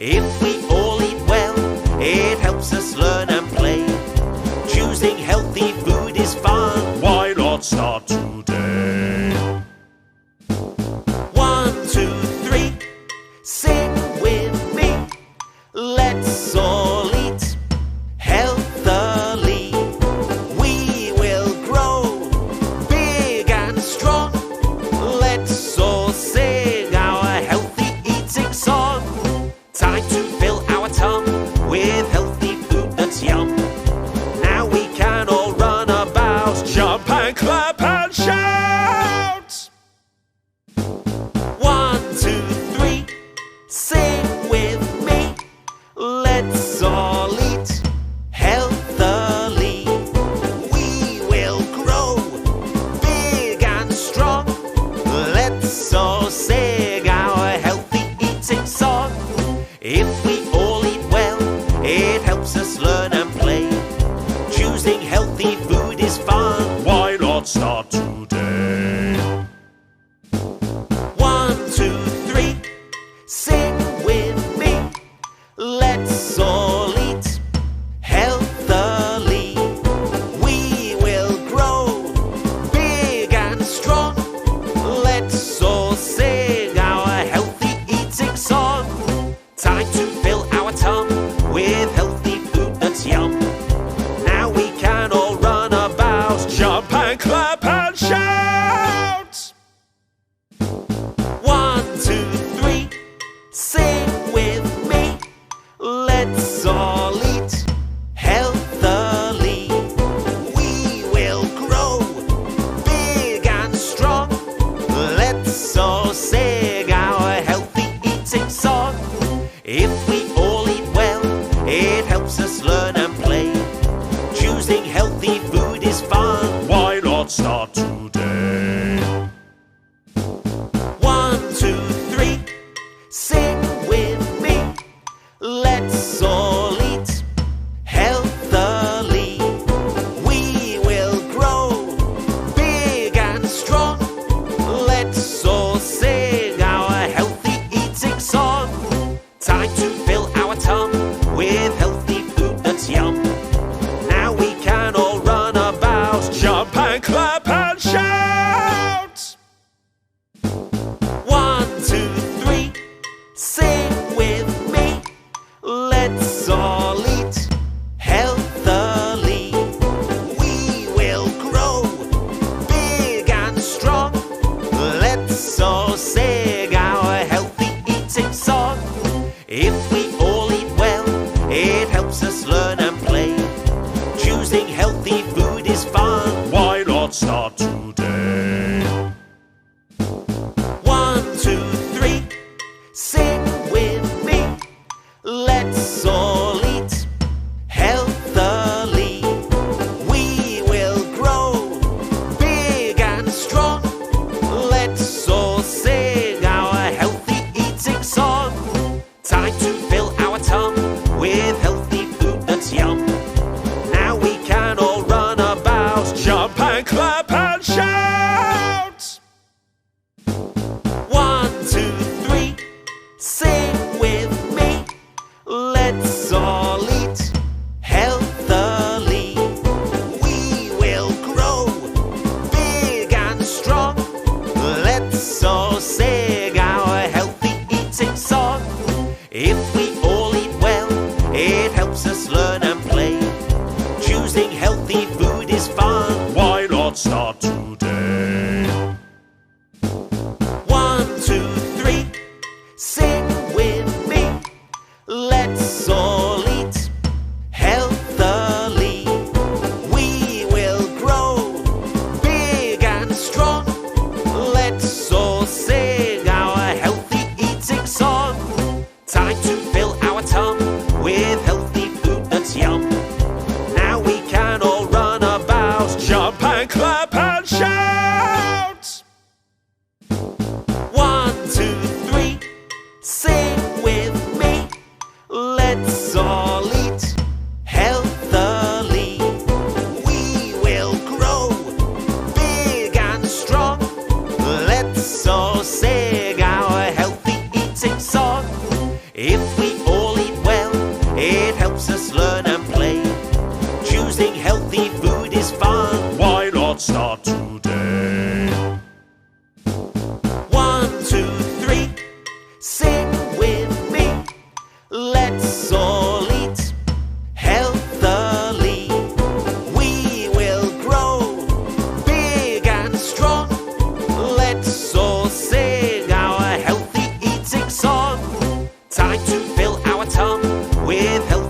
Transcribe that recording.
If we all eat well, it helps us learn and play. Choosing healthy food is fun. Why not start today? 1, 2, 3, sing with me. Let's all eat healthily. We will grow big and strong. Let's all sing our healthy eating song. Time to fill our tongue with healthy food that's yum. Now we can all run about, Jump and clap and shout! 1, 2, 3, sing with me. Let's all eat healthily. We will grow big and strong. Let's all sing our healthy eating song. If we all eat well, it helps us learn and play. Choosing healthy food is fun. Why not start today? 1, 2, 3, sing with me. Let's all eat healthily. We will grow big and strong. Let's all sing our healthy eating song. Time to fill our tongue with healthy food that's yum. Now we can all run about, Jump and clap and shout! 1, 2, 3, sing with me. Let's all eat healthily. We will grow big and strong. Let's all sing our healthy eating song. If we all eat well, it helps us learn and play. Choosing healthy food is fun. Why not start today? 1, 2, 3, sing with me. Let's all eat healthily. We will grow big and strong. Let's all sing our healthy eating song. Time to fill our tongue with healthy food that's yum. Now we can all run about, Jump and clap and shout! 1, 2, 3, sing with me. Let's all eat healthily. We will grow big and strong. Let's all sing our healthy eating song. If we all eat well, it helps us learn and play. Choosing healthy food is fun. Why not start today? 1, 2, 3, sing with me. Let's all eat healthily. We will grow big and strong. Let's all sing our healthy eating song. Time to fill our tongue with healthy food that's yum. Now we can all run about, Jump and clap and shout! 1, 2, 3, sing with me. Let's all eat healthily. We will grow big and strong. Let's all sing our healthy eating song. If we all eat well, it helps us learn and play. Choosing healthy food is fun. Why not start today? 1, 2, 3, sing with me. Let's all eat healthily. We will grow big and strong. Let's all sing our healthy eating song. Time to fill our tongue with healthy food that's yum. Now we can all run about, Jump and clap and shout! 1, 2, 3, sing with me. Let's all eat healthily. We will grow big and strong. Let's all sing our healthy eating song. If we all top with healthy